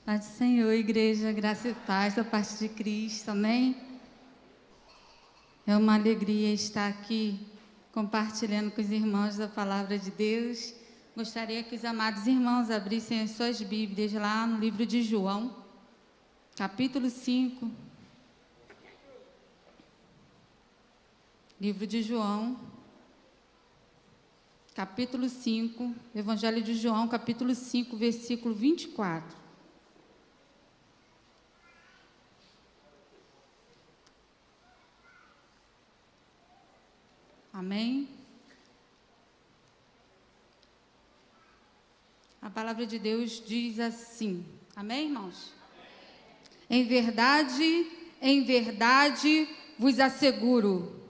Paz do Senhor, igreja, graça e paz da parte de Cristo, amém? É uma alegria estar aqui compartilhando com os irmãos da palavra de Deus. Gostaria que os amados irmãos abrissem as suas Bíblias lá no livro de João, capítulo 5. Livro de João, capítulo 5, Evangelho de João, capítulo 5, versículo 24. Amém? A palavra de Deus diz assim. Amém, irmãos? Em verdade vos asseguro,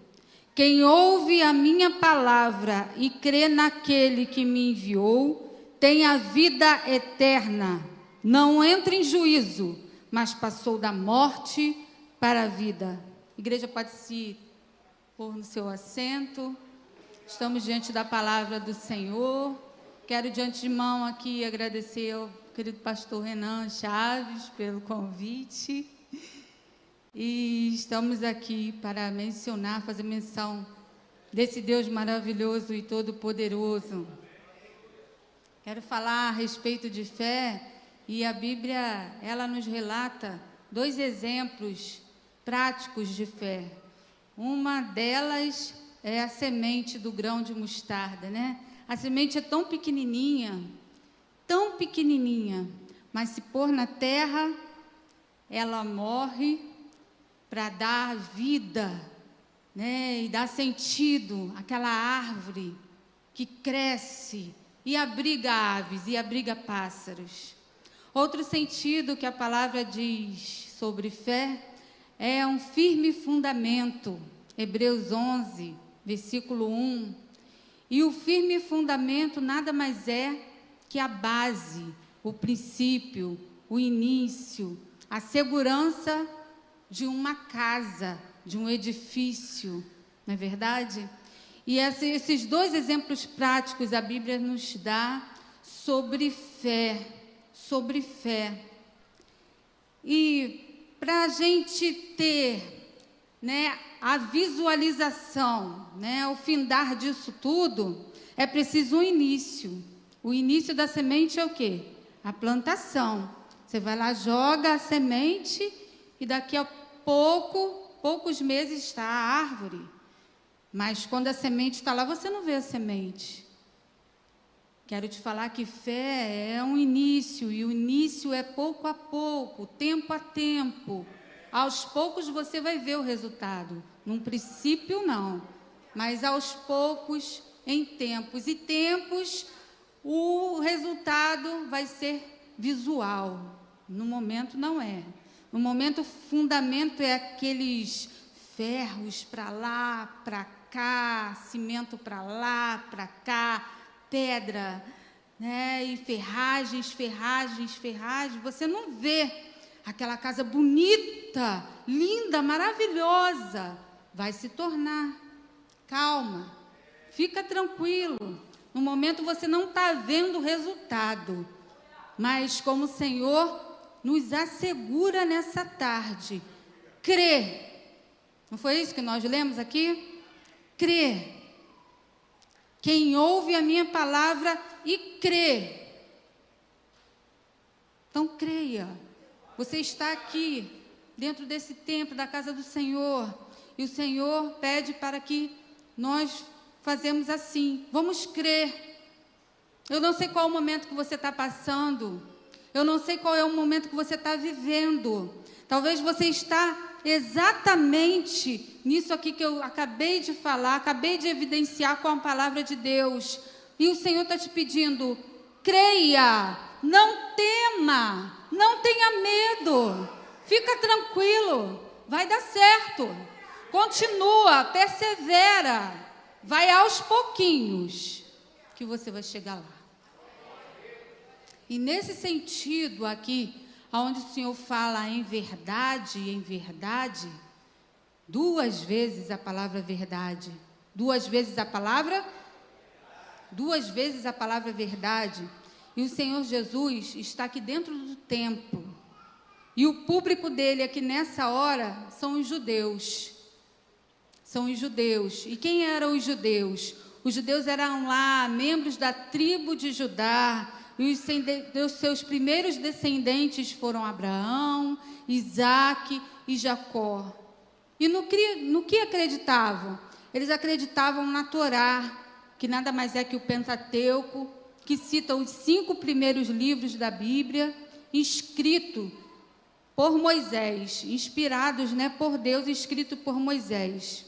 quem ouve a minha palavra e crê naquele que me enviou, tem a vida eterna. Não entra em juízo, mas passou da morte para a vida. A igreja pode se pôr no seu assento. Estamos diante da palavra do Senhor. Quero de antemão aqui agradecer ao querido pastor Renan Chaves pelo convite. E estamos aqui para mencionar, fazer menção desse Deus maravilhoso e todo-poderoso. Quero falar a respeito de fé, e a Bíblia, ela nos relata 2 exemplos práticos de fé. Uma delas é a semente do grão de mostarda, né? A semente é tão pequenininha, mas se pôr na terra, ela morre para dar vida, né? E dar sentido àquela árvore que cresce e abriga aves e abriga pássaros. Outro sentido que a palavra diz sobre fé é um firme fundamento, Hebreus 11, versículo 1. E o firme fundamento nada mais é que a base, o princípio, o início, a segurança de uma casa, de um edifício, não é verdade? E esses 2 exemplos práticos a Bíblia nos dá sobre fé, E para a gente ter, né, a visualização, né, o findar disso tudo, é preciso um início. O início da semente é o quê? A plantação. Você vai lá, joga a semente e daqui a poucos meses está a árvore. Mas quando a semente está lá, você não vê a semente. Quero te falar que fé é um início, e o início é pouco a pouco, tempo a tempo. Aos poucos você vai ver o resultado. Num princípio, não. Mas aos poucos, em tempos. E tempos, o resultado vai ser visual. No momento, não é. No momento, o fundamento é aqueles ferros para lá, para cá, cimento para lá, para cá, pedra, né? E ferragens. Você não vê aquela casa bonita, linda, maravilhosa. Vai se tornar. Calma, fica tranquilo. No momento você não está vendo o resultado, mas como o Senhor nos assegura nessa tarde, crê. Não foi isso que nós lemos aqui? Crê. Quem ouve a minha palavra e crê. Então creia. Você está aqui, dentro desse templo da casa do Senhor, e o Senhor pede para que nós fazemos assim. Vamos crer. Eu não sei qual é o momento que você está passando. Eu não sei qual é o momento que você está vivendo. Talvez você está exatamente nisso aqui que eu acabei de falar, acabei de evidenciar com a palavra de Deus. E o Senhor está te pedindo, creia, não tema, não tenha medo, fica tranquilo, vai dar certo. Continua, persevera, vai aos pouquinhos que você vai chegar lá. E nesse sentido aqui, onde o Senhor fala em verdade, 2 vezes a palavra verdade. 2 vezes a palavra verdade. E o Senhor Jesus está aqui dentro do templo. E o público dele aqui nessa hora são os judeus. São os judeus. E quem eram os judeus? Os judeus eram lá membros da tribo de Judá. E os seus primeiros descendentes foram Abraão, Isaque e Jacó. E no que acreditavam? Eles acreditavam na Torá, que nada mais é que o Pentateuco, que cita os 5 primeiros livros da Bíblia, escrito por Moisés, inspirados, por Deus, escrito por Moisés.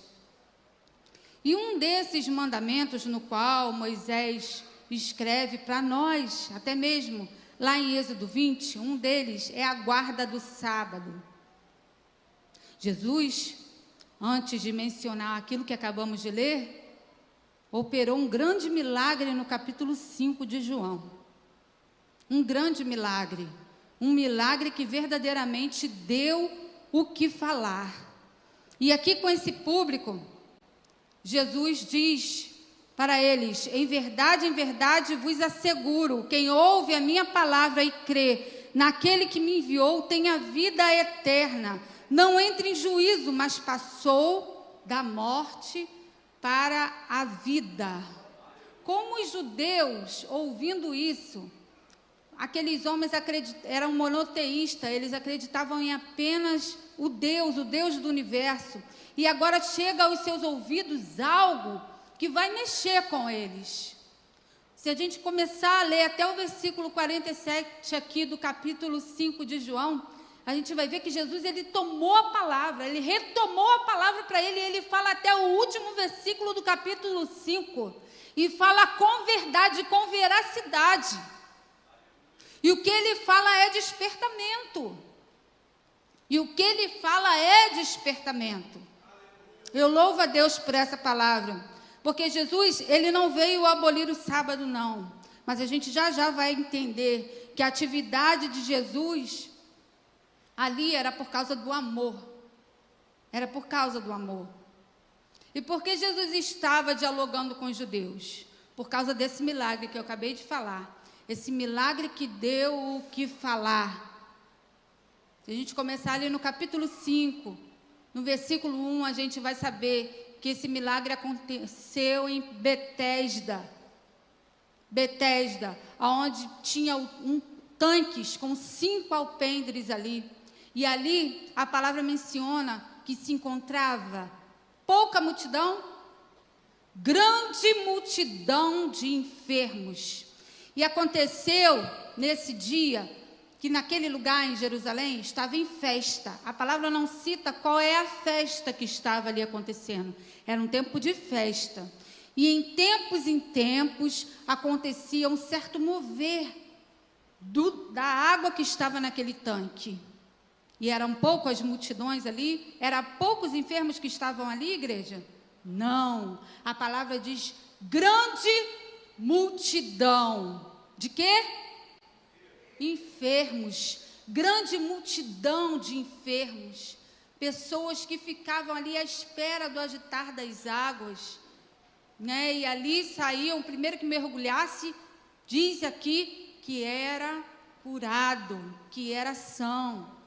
E um desses mandamentos no qual Moisés escreve para nós, até mesmo lá em Êxodo 20, um deles é a guarda do sábado. Jesus, antes de mencionar aquilo que acabamos de ler, operou um grande milagre no capítulo 5 de João. Um grande milagre. Um milagre que verdadeiramente deu o que falar. E aqui com esse público, Jesus diz para eles: em verdade vos asseguro, quem ouve a minha palavra e crê naquele que me enviou tem a vida eterna. Não entra em juízo, mas passou da morte para a vida. Como os judeus, ouvindo isso, aqueles homens eram monoteístas, eles acreditavam em apenas o Deus do universo. E agora chega aos seus ouvidos algo que vai mexer com eles. Se a gente começar a ler até o versículo 47 aqui do capítulo 5 de João, a gente vai ver que Jesus, ele tomou a palavra, ele retomou a palavra para ele, e ele fala até o último versículo do capítulo 5, e fala com verdade, com veracidade. E o que ele fala é despertamento. Eu louvo a Deus por essa palavra, porque Jesus, ele não veio abolir o sábado, não. Mas a gente já vai entender que a atividade de Jesus ali era por causa do amor. Era por causa do amor. E por que Jesus estava dialogando com os judeus? Por causa desse milagre que eu acabei de falar. Esse milagre que deu o que falar. Se a gente começar ali no capítulo 5, no versículo 1, a gente vai saber que esse milagre aconteceu em Betesda. Betesda, onde tinha tanques com 5 alpendres ali. E ali a palavra menciona que se encontrava pouca multidão, grande multidão de enfermos. E aconteceu nesse dia que naquele lugar em Jerusalém estava em festa. A palavra não cita qual é a festa que estava ali acontecendo. Era um tempo de festa. E em tempos acontecia um certo mover da água que estava naquele tanque. E eram poucas multidões ali? Eram poucos enfermos que estavam ali, igreja? Não. A palavra diz grande multidão. De quê? Enfermos. Grande multidão de enfermos. Pessoas que ficavam ali à espera do agitar das águas. E ali saíam, o primeiro que mergulhasse, diz aqui que era curado, que era são.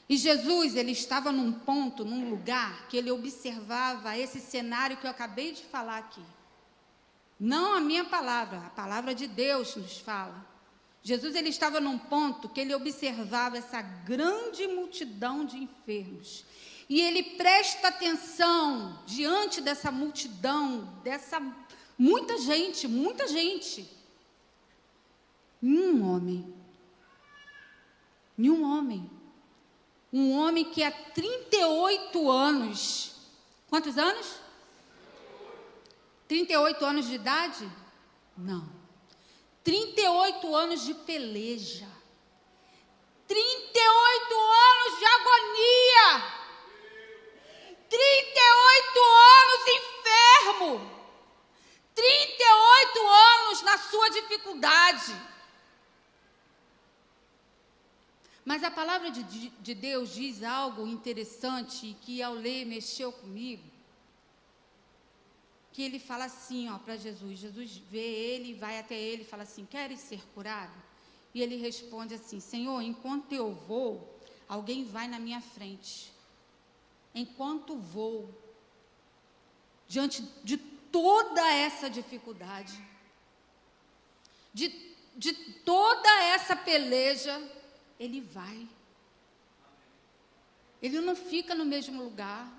E Jesus, ele estava num ponto, num lugar, que ele observava esse cenário que eu acabei de falar aqui. Não a minha palavra, a palavra de Deus nos fala. Jesus, ele estava num ponto que ele observava essa grande multidão de enfermos. E ele presta atenção diante dessa multidão, dessa muita gente. Um homem que há 38 anos, quantos anos? 38 anos de idade? Não. 38 anos de peleja. 38 anos de agonia. 38 anos enfermo. 38 anos na sua dificuldade. Mas a palavra de Deus diz algo interessante que ao ler mexeu comigo. Que ele fala assim para Jesus. Jesus vê ele, vai até ele e fala assim: queres ser curado? E ele responde assim: Senhor, enquanto eu vou, alguém vai na minha frente. Enquanto vou, diante de toda essa dificuldade, de toda essa peleja, ele vai. Ele não fica no mesmo lugar.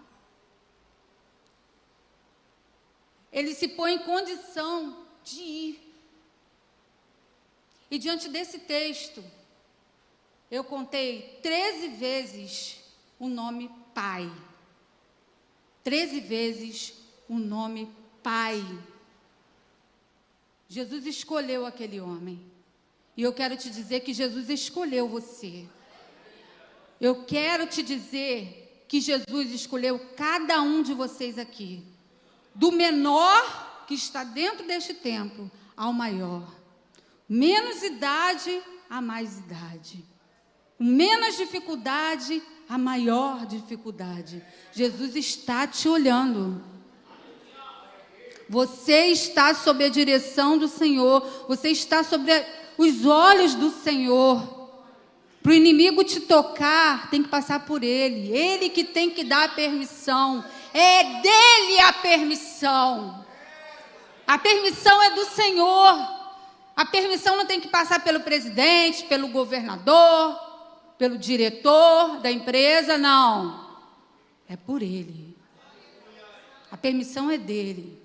Ele se põe em condição de ir. E diante desse texto, eu contei 13 vezes o nome Pai. 13 vezes o nome Pai. Jesus escolheu aquele homem. E eu quero te dizer que Jesus escolheu você. Eu quero te dizer que Jesus escolheu cada um de vocês aqui. Do menor que está dentro deste templo ao maior. Menos idade a mais idade. Menos dificuldade a maior dificuldade. Jesus está te olhando. Você está sob a direção do Senhor. Você está sob os olhos do Senhor. Para o inimigo te tocar, tem que passar por ele. Ele que tem que dar a permissão. É dele a permissão. A permissão é do Senhor. A permissão não tem que passar pelo presidente, pelo governador, pelo diretor da empresa, não. É por ele. A permissão é dele.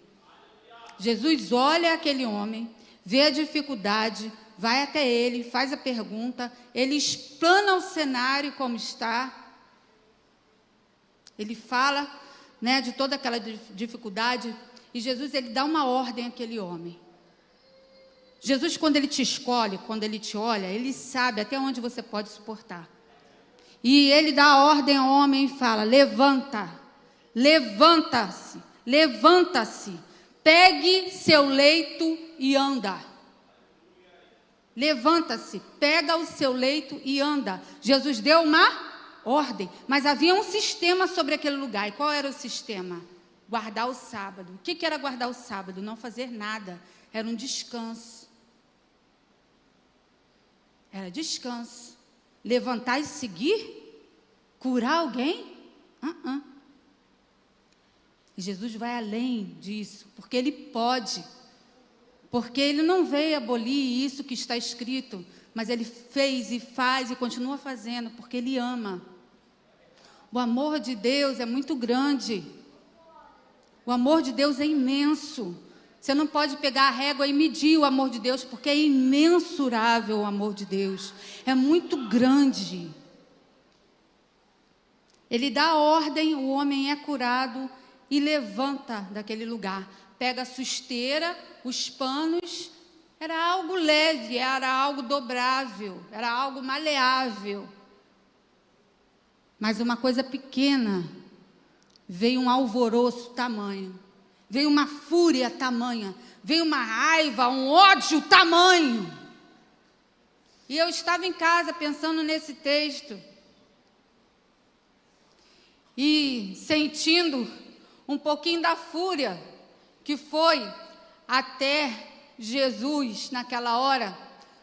Jesus olha aquele homem, vê a dificuldade, vai até ele, faz a pergunta, ele explana o cenário como está. Ele fala, né, de toda aquela dificuldade, e Jesus, ele dá uma ordem àquele homem. Jesus, quando ele te escolhe, quando ele te olha, ele sabe até onde você pode suportar. E ele dá a ordem ao homem e fala: levanta, levanta-se, levanta-se, pegue seu leito e anda. Levanta-se, pega o seu leito e anda. Jesus deu uma ordem, mas havia um sistema sobre aquele lugar. E qual era o sistema? Guardar o sábado. O que era guardar o sábado? Não fazer nada. Era um descanso. Era descanso. Levantar e seguir? Curar alguém? E Jesus vai além disso, porque ele pode. Porque ele não veio abolir isso que está escrito, mas ele fez e faz e continua fazendo, porque ele ama. O amor de Deus é muito grande. O amor de Deus é imenso. Você não pode pegar a régua e medir o amor de Deus, porque é imensurável o amor de Deus. É muito grande. Ele dá a ordem, o homem é curado e levanta daquele lugar. Pega a sua esteira, os panos. Era algo leve, era algo dobrável, era algo maleável. Mas uma coisa pequena, veio um alvoroço tamanho. Veio uma fúria tamanha, veio uma raiva, um ódio tamanho. E eu estava em casa pensando nesse texto. E sentindo um pouquinho da fúria que foi até Jesus naquela hora.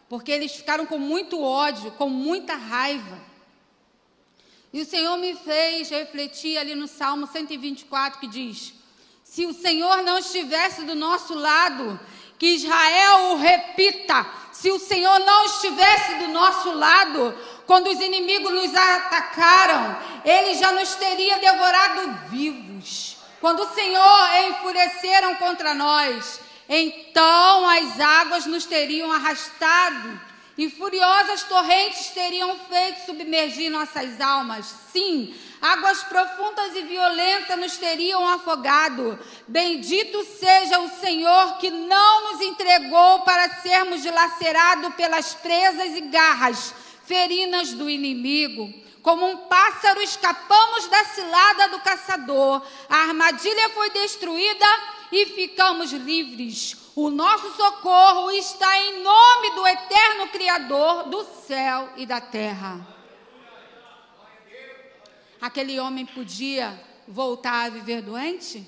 Porque eles ficaram com muito ódio, com muita raiva. E o Senhor me fez refletir ali no Salmo 124 que diz: se o Senhor não estivesse do nosso lado, que Israel o repita, se o Senhor não estivesse do nosso lado, quando os inimigos nos atacaram, Ele já nos teria devorado vivos. Quando o Senhor enfureceram contra nós, então as águas nos teriam arrastado, e furiosas torrentes teriam feito submergir nossas almas. Sim, águas profundas e violentas nos teriam afogado. Bendito seja o Senhor que não nos entregou para sermos dilacerados pelas presas e garras ferinas do inimigo. Como um pássaro escapamos da cilada do caçador. A armadilha foi destruída e ficamos livres. O nosso socorro está em nome do eterno Criador do céu e da terra. Aquele homem podia voltar a viver doente?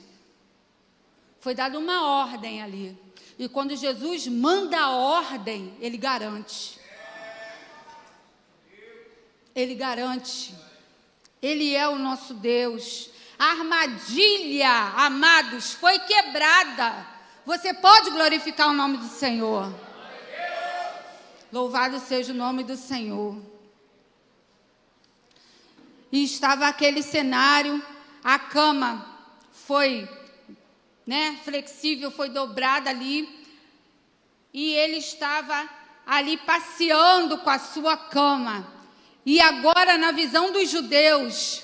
Foi dada uma ordem ali. E quando Jesus manda a ordem, ele garante. Ele garante. Ele é o nosso Deus. A armadilha, amados, foi quebrada. Você pode glorificar o nome do Senhor. Louvado seja o nome do Senhor. E estava aquele cenário, a cama foi, flexível, foi dobrada ali, e ele estava ali passeando com a sua cama. E agora, na visão dos judeus,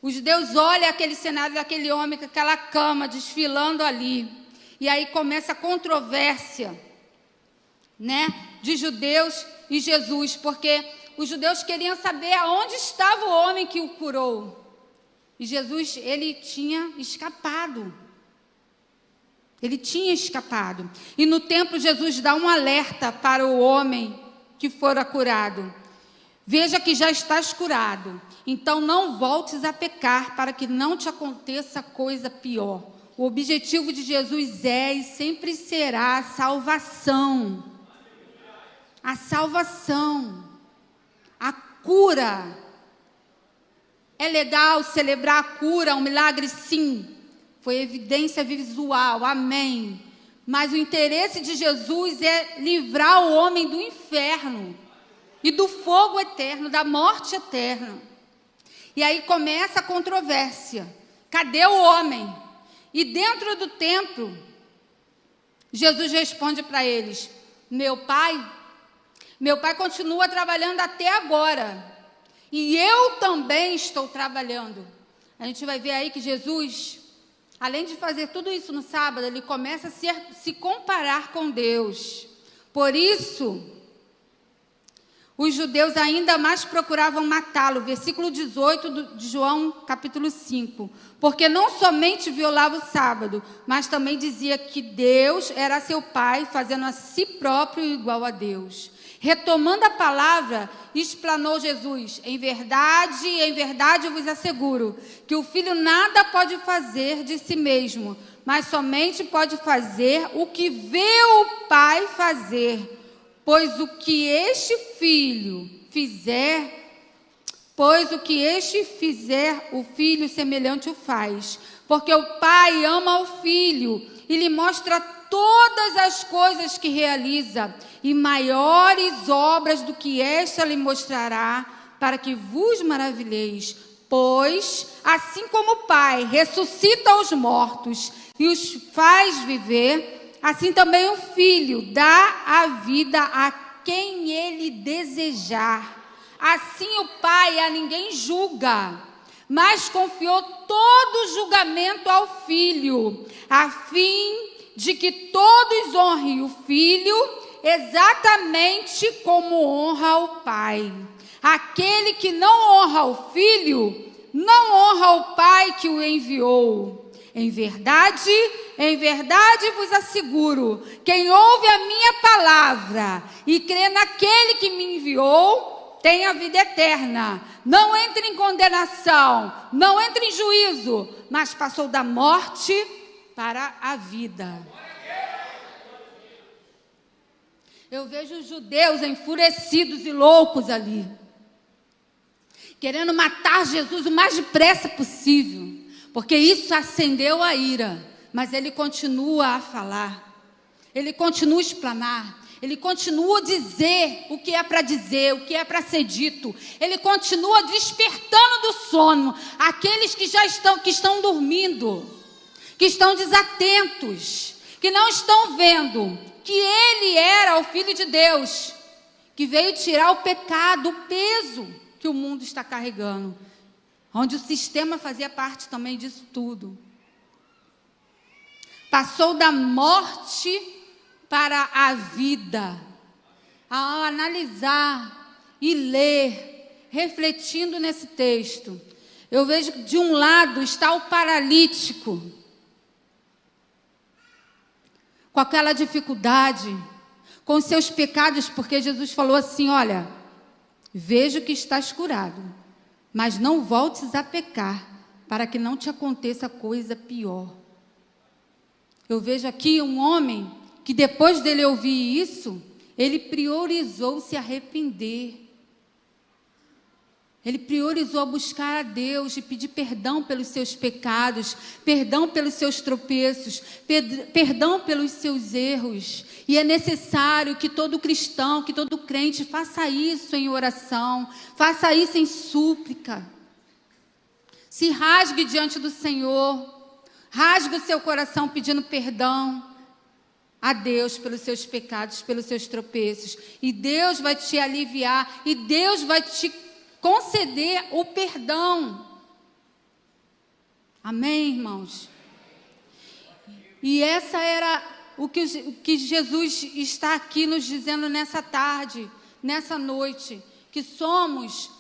os judeus olham aquele cenário daquele homem com aquela cama desfilando ali. E aí começa a controvérsia, de judeus e Jesus, porque os judeus queriam saber aonde estava o homem que o curou. E Jesus, ele tinha escapado. Ele tinha escapado. E no templo, Jesus dá um alerta para o homem que fora curado. Veja que já estás curado, então não voltes a pecar, para que não te aconteça coisa pior. O objetivo de Jesus é e sempre será a salvação. A salvação. A cura. É legal celebrar a cura, um milagre, sim. Foi evidência visual, amém. Mas o interesse de Jesus é livrar o homem do inferno e do fogo eterno, da morte eterna. E aí começa a controvérsia. Cadê o homem? E dentro do templo, Jesus responde para eles: meu pai continua trabalhando até agora. E eu também estou trabalhando. A gente vai ver aí que Jesus, além de fazer tudo isso no sábado, ele começa a se comparar com Deus. Por isso, os judeus ainda mais procuravam matá-lo. Versículo 18 de João, capítulo 5. Porque não somente violava o sábado, mas também dizia que Deus era seu pai, fazendo a si próprio igual a Deus. Retomando a palavra, explanou Jesus: em verdade eu vos asseguro, que o filho nada pode fazer de si mesmo, mas somente pode fazer o que vê o pai fazer. Pois o que este fizer, o filho semelhante o faz. Porque o pai ama o filho e lhe mostra todas as coisas que realiza, e maiores obras do que esta lhe mostrará, para que vos maravilheis. Pois, assim como o Pai ressuscita os mortos e os faz viver, assim também o Filho dá a vida a quem ele desejar. Assim o Pai a ninguém julga, mas confiou todo o julgamento ao Filho, a fim de que todos honrem o Filho exatamente como honra o Pai. Aquele que não honra o Filho, não honra o Pai que o enviou. Em verdade vos asseguro, quem ouve a minha palavra e crê naquele que me enviou, tem a vida eterna. Não entra em condenação, não entra em juízo, mas passou da morte para a vida. Eu vejo os judeus enfurecidos e loucos ali, querendo matar Jesus o mais depressa possível, porque isso acendeu a ira. Mas ele continua a falar, ele continua a explanar, ele continua a dizer o que é para dizer, o que é para ser dito. Ele continua despertando do sono aqueles que estão dormindo, que estão desatentos, que não estão vendo que ele era o Filho de Deus, que veio tirar o pecado, o peso que o mundo está carregando, onde o sistema fazia parte também disso tudo. Passou da morte para a vida. Ao analisar e ler, refletindo nesse texto, eu vejo que de um lado está o paralítico, com aquela dificuldade, com os seus pecados, porque Jesus falou assim: olha, vejo que estás curado, mas não voltes a pecar, para que não te aconteça coisa pior. Eu vejo aqui um homem que depois dele ouvir isso, ele priorizou se arrepender. Ele priorizou buscar a Deus e pedir perdão pelos seus pecados, perdão pelos seus tropeços, perdão pelos seus erros. E é necessário que todo cristão, que todo crente faça isso em oração, faça isso em súplica. Se rasgue diante do Senhor, rasgue o seu coração pedindo perdão a Deus pelos seus pecados, pelos seus tropeços. E Deus vai te aliviar, e Deus vai te conceder o perdão. Amém, irmãos? E essa era o que Jesus está aqui nos dizendo nessa tarde, nessa noite, que somos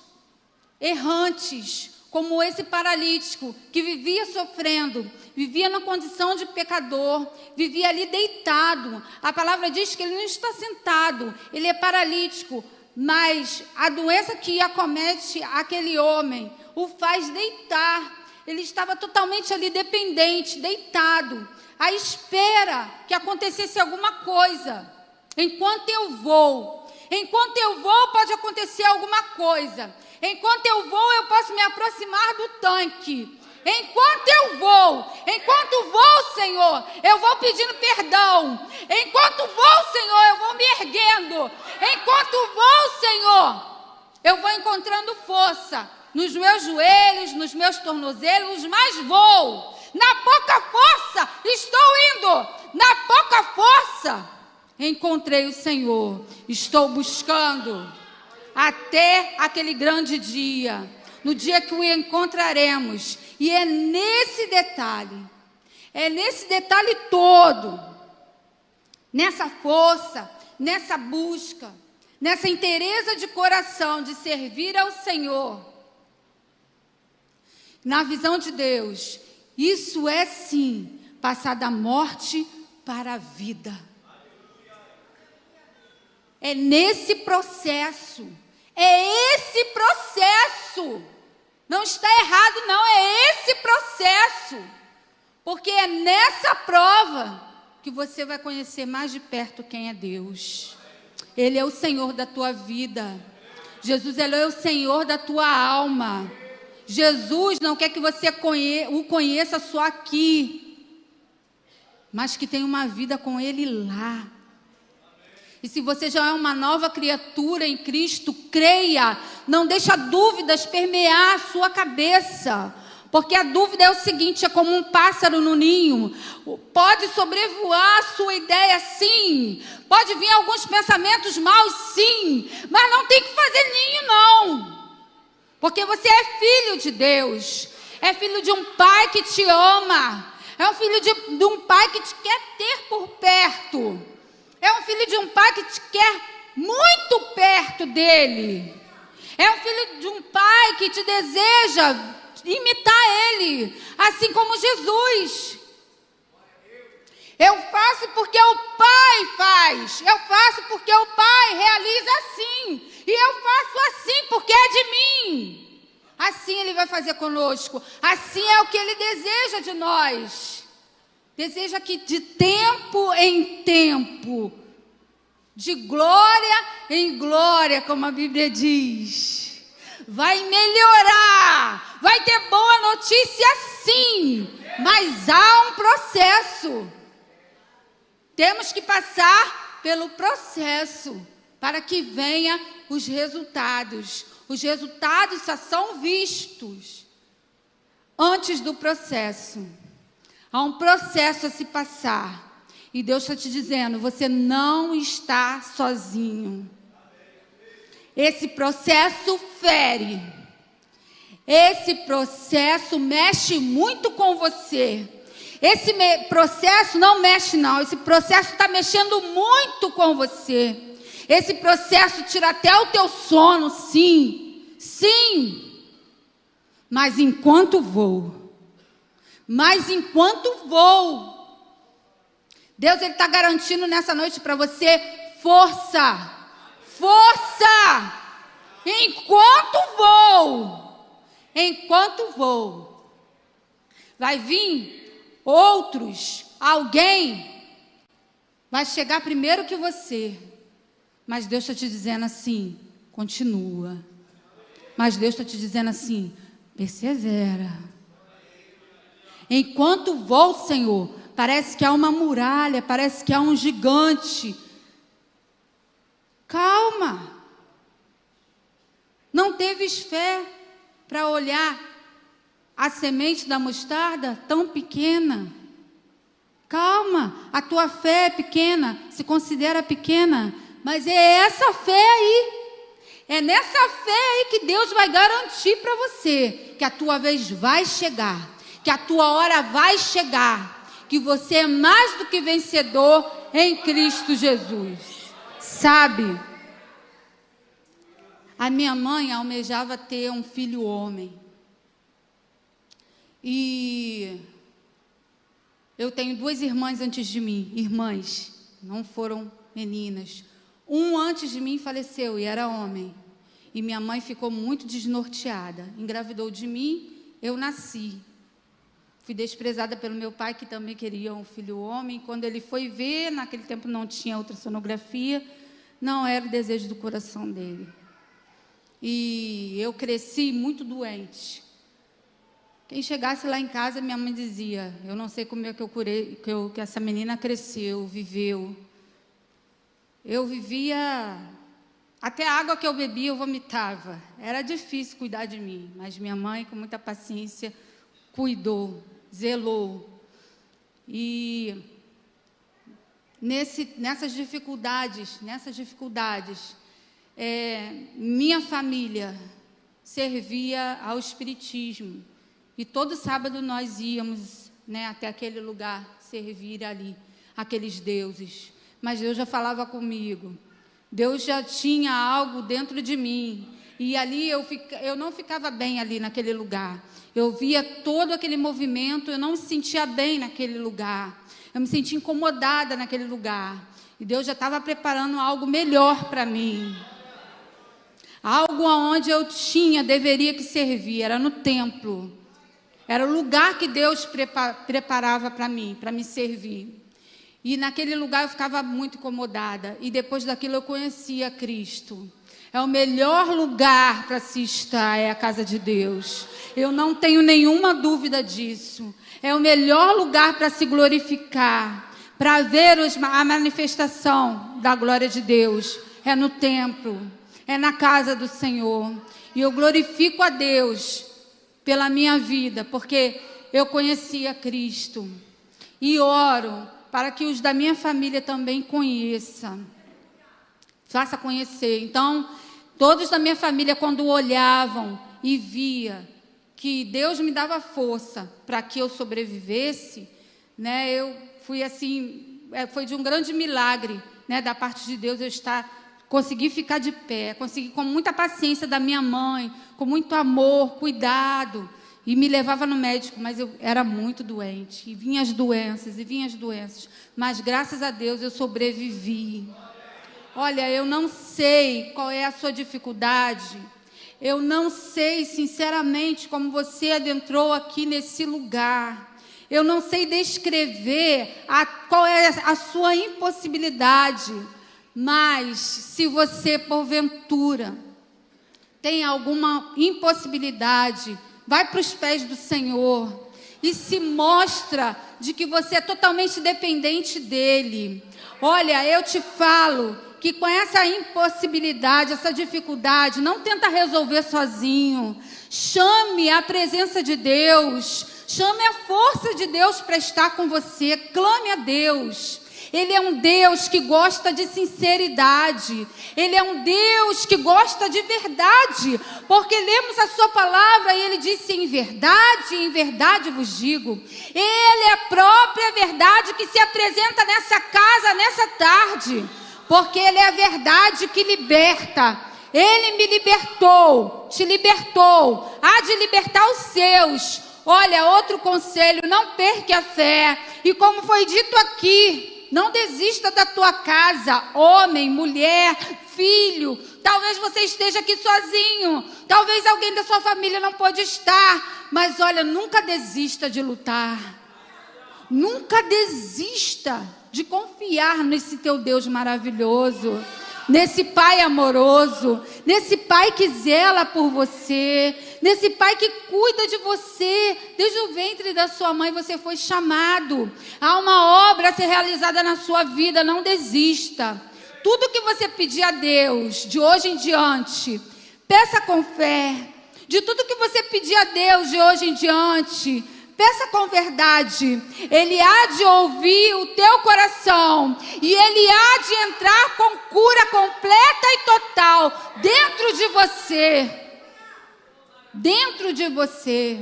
errantes, como esse paralítico que vivia sofrendo, vivia na condição de pecador, vivia ali deitado. A palavra diz que ele não está sentado, ele é paralítico, mas a doença que acomete aquele homem o faz deitar. Ele estava totalmente ali dependente, deitado, à espera que acontecesse alguma coisa. Enquanto eu vou, pode acontecer alguma coisa. Enquanto eu vou, eu posso me aproximar do tanque. Enquanto vou, Senhor, eu vou pedindo perdão. Enquanto vou, Senhor, eu vou me erguendo. Enquanto vou, Senhor, eu vou encontrando força nos meus joelhos, nos meus tornozelos, mas vou. Na pouca força, estou indo. Na pouca força, encontrei o Senhor. Estou buscando até aquele grande dia, no dia que o encontraremos. E é nesse detalhe todo, nessa força, nessa busca, nessa inteireza de coração de servir ao Senhor, na visão de Deus, isso é sim passar da morte para a vida. É nesse processo, esse processo. Não está errado, não, é esse processo. Porque é nessa prova que você vai conhecer mais de perto quem é Deus. Ele é o Senhor da tua vida. Jesus, Ele é o Senhor da tua alma. Jesus não quer que você o conheça só aqui, mas que tenha uma vida com Ele lá. E se você já é uma nova criatura em Cristo, creia, não deixa dúvidas permear a sua cabeça, porque a dúvida é o seguinte, é como um pássaro no ninho, pode sobrevoar a sua ideia sim, pode vir alguns pensamentos maus sim, mas não tem que fazer ninho não, porque você é filho de Deus, é filho de um pai que te ama, é um filho de um pai que te quer ter por perto. É um filho de um pai que te quer muito perto dele. É um filho de um pai que te deseja imitar ele, assim como Jesus. Eu faço porque o Pai faz. Eu faço porque o Pai realiza assim. E eu faço assim porque é de mim. Assim Ele vai fazer conosco. Assim é o que Ele deseja de nós. Deseja que de tempo em tempo, de glória em glória, como a Bíblia diz, vai melhorar, vai ter boa notícia sim, mas há um processo. Temos que passar pelo processo para que venha os resultados. Os resultados só são vistos antes do processo. Há um processo a se passar. E Deus está te dizendo, você não está sozinho. Esse processo fere. Esse processo mexe muito com você. Esse processo não mexe não. Esse processo está mexendo muito com você. Esse processo tira até o teu sono, sim. Sim. Mas enquanto vou. Deus ele está garantindo nessa noite para você força. Força. Enquanto vou. Vai vir alguém vai chegar primeiro que você. Mas Deus está te dizendo assim, continua. Mas Deus está te dizendo assim: persevera. Enquanto vou, Senhor, parece que há uma muralha, parece que há um gigante. Calma. Não teves fé para olhar a semente da mostarda tão pequena? Calma, a tua fé é pequena, se considera pequena, mas é essa fé aí, é nessa fé aí que Deus vai garantir para você que a tua vez vai chegar, que a tua hora vai chegar, que você é mais do que vencedor em Cristo Jesus. Sabe, a minha mãe almejava ter um filho homem, e eu tenho 2 irmãs antes de mim, irmãs, não foram meninas. Um antes de mim faleceu e era homem. E minha mãe ficou muito desnorteada. Engravidou de mim, eu nasci. Fui desprezada pelo meu pai, que também queria um filho homem. Quando ele foi ver, naquele tempo não tinha ultrassonografia, não era o desejo do coração dele. E eu cresci muito doente. Quem chegasse lá em casa, minha mãe dizia: eu não sei como é que eu curei, que essa menina cresceu, viveu. Eu vivia, até a água que eu bebia eu vomitava. Era difícil cuidar de mim, mas minha mãe, com muita paciência, cuidou, zelou. E nessas dificuldades, minha família servia ao espiritismo. E todo sábado nós íamos, até aquele lugar, servir ali, aqueles deuses. Mas Deus já falava comigo. Deus já tinha algo dentro de mim. E ali eu não ficava bem ali naquele lugar. Eu via todo aquele movimento, eu não me sentia bem naquele lugar. Eu me sentia incomodada naquele lugar. E Deus já estava preparando algo melhor para mim. Algo aonde eu deveria que servir, era no templo. Era o lugar que Deus preparava para mim, para me servir. E naquele lugar eu ficava muito incomodada. E depois daquilo eu conhecia Cristo. É o melhor lugar para se estar, é a casa de Deus. Eu não tenho nenhuma dúvida disso. É o melhor lugar para se glorificar, para ver a manifestação da glória de Deus. É no templo, é na casa do Senhor. E eu glorifico a Deus pela minha vida, porque eu conhecia Cristo. E oro para que os da minha família também conheçam. Faça conhecer. Então, todos da minha família, quando olhavam e via que Deus me dava força para que eu sobrevivesse, eu fui assim, foi de um grande milagre, da parte de Deus, consegui ficar de pé, consegui com muita paciência da minha mãe, com muito amor, cuidado, e me levava no médico, mas eu era muito doente, e vinham as doenças, mas graças a Deus eu sobrevivi. Olha, eu não sei qual é a sua dificuldade, eu não sei, sinceramente, como você adentrou aqui nesse lugar, eu não sei descrever qual é a sua impossibilidade, mas se você, porventura, tem alguma impossibilidade, vai para os pés do Senhor e se mostra de que você é totalmente dependente dEle. Olha, eu te falo que com essa impossibilidade, essa dificuldade, não tenta resolver sozinho. Chame a presença de Deus, chame a força de Deus para estar com você, clame a Deus. Ele é um Deus que gosta de sinceridade. Ele é um Deus que gosta de verdade. Porque lemos a sua palavra e ele disse: em verdade vos digo. Ele é a própria verdade que se apresenta nessa casa, nessa tarde. Porque ele é a verdade que liberta. Ele me libertou, te libertou, há de libertar os seus. Olha, outro conselho: não perca a fé. E como foi dito aqui, não desista da tua casa, homem, mulher, filho. Talvez você esteja aqui sozinho, talvez alguém da sua família não pode estar, mas olha, nunca desista de lutar, nunca desista de confiar nesse teu Deus maravilhoso. nesse Pai amoroso, nesse Pai que zela por você, nesse Pai que cuida de você. Desde o ventre da sua mãe você foi chamado. Há uma obra a ser realizada na sua vida, não desista. Tudo que você pedir a Deus, de hoje em diante, peça com fé. De tudo que você pedir a Deus de hoje em diante, peça com verdade. Ele há de ouvir o teu coração. E Ele há de entrar com cura completa e total dentro de você. Dentro de você.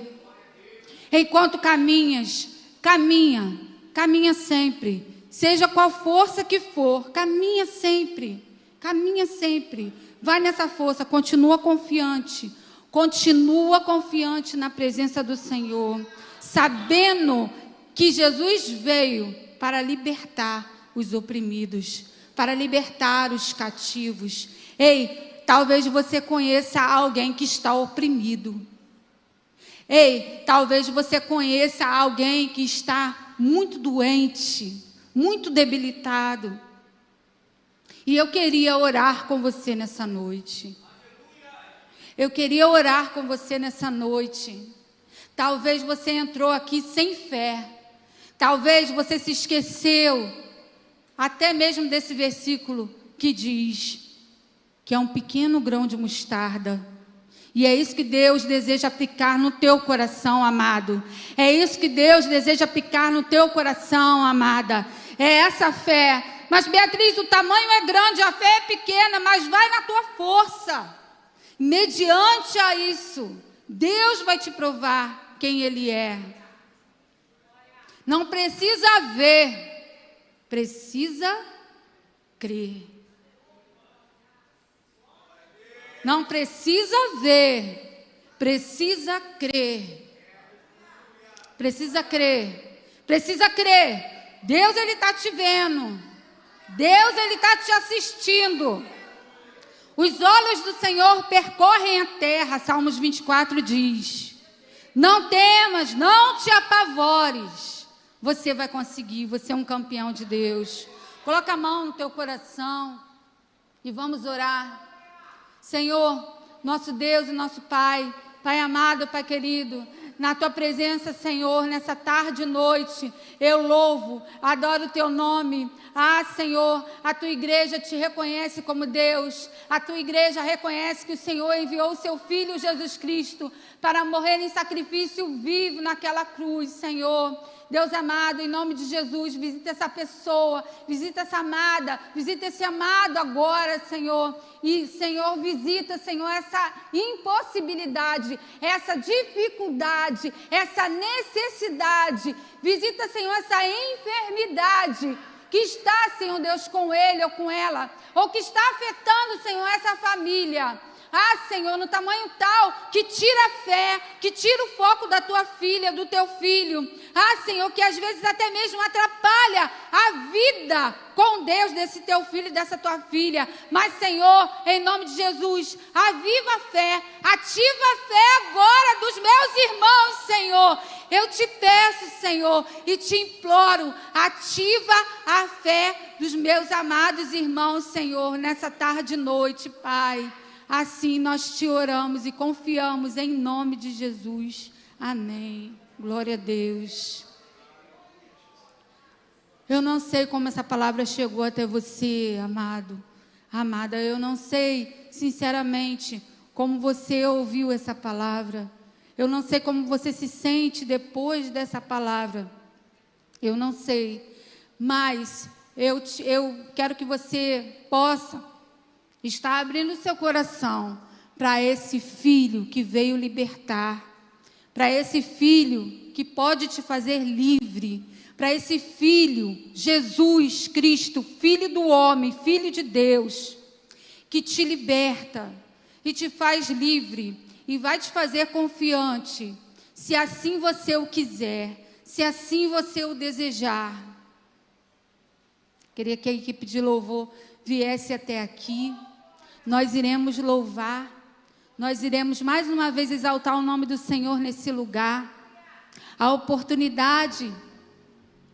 Enquanto caminhas, caminha sempre. Seja qual força que for, caminha sempre. Caminha sempre. Vai nessa força, continua confiante. Continua confiante na presença do Senhor, sabendo que Jesus veio para libertar os oprimidos, para libertar os cativos. Ei, talvez você conheça alguém que está oprimido. Ei, talvez você conheça alguém que está muito doente, muito debilitado. E eu queria orar com você nessa noite. Eu queria orar com você nessa noite. Talvez você entrou aqui sem fé. Talvez você se esqueceu até mesmo desse versículo que diz que é um pequeno grão de mostarda. E é isso que Deus deseja aplicar no teu coração, amado. É isso que Deus deseja aplicar no teu coração, amada. É essa fé. Mas Beatriz, o tamanho é grande, a fé é pequena, mas vai na tua força. Mediante a isso, Deus vai te provar quem Ele é. Não precisa ver, precisa crer. Não precisa ver, precisa crer. Precisa crer, precisa crer. Deus, Ele está te vendo. Deus, Ele está te assistindo. Os olhos do Senhor percorrem a terra, Salmos 24 diz. Não temas, não te apavores. Você vai conseguir, você é um campeão de Deus. Coloca a mão no teu coração e vamos orar. Senhor, nosso Deus e nosso Pai, Pai amado, Pai querido, na Tua presença, Senhor, nessa tarde e noite, eu louvo, adoro o Teu nome. Ah, Senhor, a Tua igreja te reconhece como Deus. A Tua igreja reconhece que o Senhor enviou o Seu Filho Jesus Cristo para morrer em sacrifício vivo naquela cruz, Senhor. Deus amado, em nome de Jesus, visita essa pessoa, visita essa amada, visita esse amado agora, Senhor. E, Senhor, visita, Senhor, essa impossibilidade, essa dificuldade, essa necessidade. Visita, Senhor, essa enfermidade que está, Senhor Deus, com ele ou com ela, ou que está afetando, Senhor, essa família. Ah, Senhor, no tamanho tal que tira a fé, que tira o foco da tua filha, do teu filho. Ah, Senhor, que às vezes até mesmo atrapalha a vida com Deus desse teu filho e dessa tua filha. Mas, Senhor, em nome de Jesus, aviva a fé, ativa a fé agora dos meus irmãos, Senhor. Eu te peço, Senhor, e te imploro, ativa a fé dos meus amados irmãos, Senhor, nessa tarde e noite, Pai. Assim nós te oramos e confiamos em nome de Jesus. Amém. Glória a Deus. Eu não sei como essa palavra chegou até você, amado, amada. Eu não sei, sinceramente, como você ouviu essa palavra. Eu não sei como você se sente depois dessa palavra. Eu não sei. Mas eu quero que você possa está abrindo seu coração para esse filho que veio libertar, para esse filho que pode te fazer livre, para esse filho, Jesus Cristo, Filho do homem, Filho de Deus, que te liberta e te faz livre e vai te fazer confiante, se assim você o quiser, se assim você o desejar. Queria que a equipe de louvor viesse até aqui. Nós iremos louvar, nós iremos mais uma vez exaltar o nome do Senhor nesse lugar. A oportunidade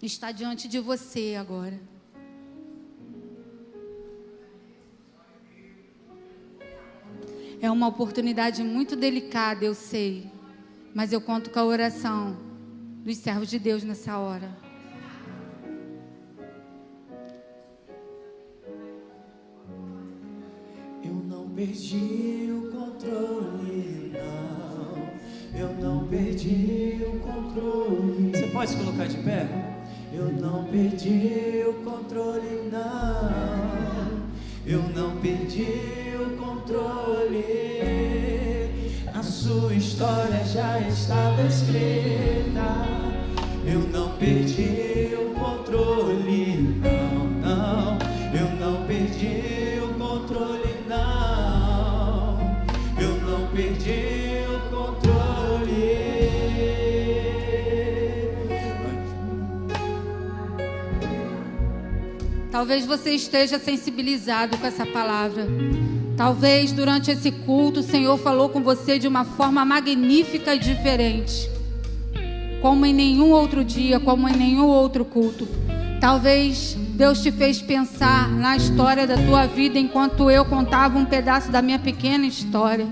está diante de você agora. É uma oportunidade muito delicada, eu sei. Mas eu conto com a oração dos servos de Deus nessa hora. Eu não perdi o controle, não. Eu não perdi o controle. Você pode se colocar de pé? Eu não perdi o controle, não. Eu não perdi o controle. A sua história já estava escrita. Eu não perdi o controle, não, não. Eu não perdi o controle, não. Eu não perdi o controle. Talvez você esteja sensibilizado com essa palavra. Talvez durante esse culto o Senhor falou com você de uma forma magnífica e diferente, como em nenhum outro dia, como em nenhum outro culto. Talvez Deus te fez pensar na história da tua vida enquanto eu contava um pedaço da minha pequena história.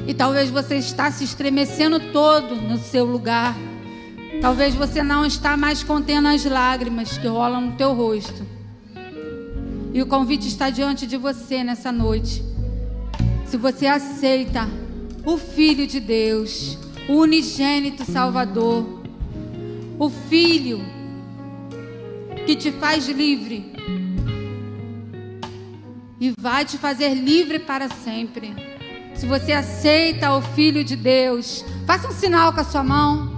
E talvez você está se estremecendo todo no seu lugar. Talvez você não está mais contendo as lágrimas que rolam no teu rosto. E o convite está diante de você nessa noite. Se você aceita o Filho de Deus, o unigênito Salvador, o Filho que te faz livre e vai te fazer livre para sempre. Se você aceita o Filho de Deus, faça um sinal com a sua mão.